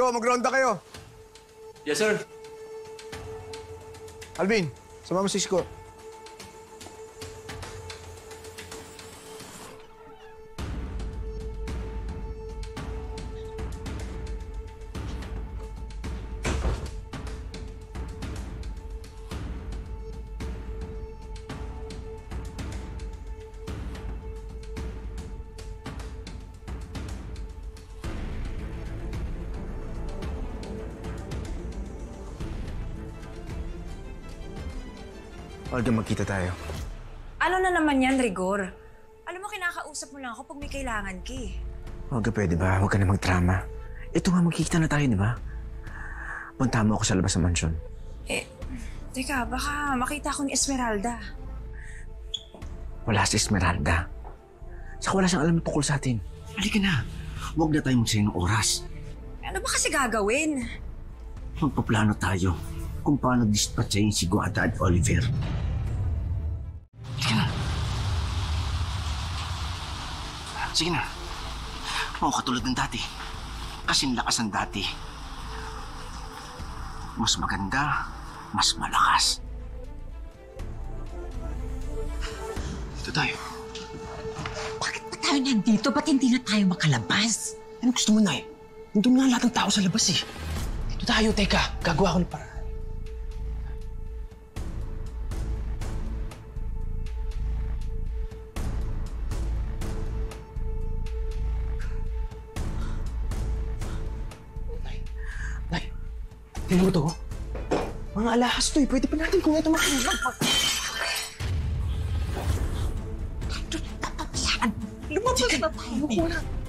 Isko, mag-ronda kayo. Yes, sir. Alvin, sama mo si Isko. Olga, magkita tayo. Ano na naman yan, Rigor? Alam mo, kinakausap mo lang ako pag may kailangan ka eh. Olga, pwede ba? Huwag ka na magdrama. Ito nga, magkikita na tayo, di ba? Punta mo ako sa labas ng mansyon. Teka, baka makita ko ni Esmeralda. Wala si Esmeralda. Saka wala siyang alam tungkol sa atin. Halika na. Huwag na tayo magsayang ng oras. Ano ba kasi gagawin? Magpaplano tayo kung paano dispatchayin si Guada at Oliver. Halika na. Sige na. Oo, katulad ng dati. Kasing lakas ng dati. Mas maganda, mas malakas. Dito tayo. Bakit pa tayo nandito? Ba't hindi na tayo makalabas? Ano gusto mo, Nay? Nandun nga lahat ng tao sa labas eh. Dito tayo, teka. Gagawa ko ng paraan. Nay, tingnan mo to. Mga alahas to eh. Pwede pa natin kung ito makinig. Lumabas na tayo.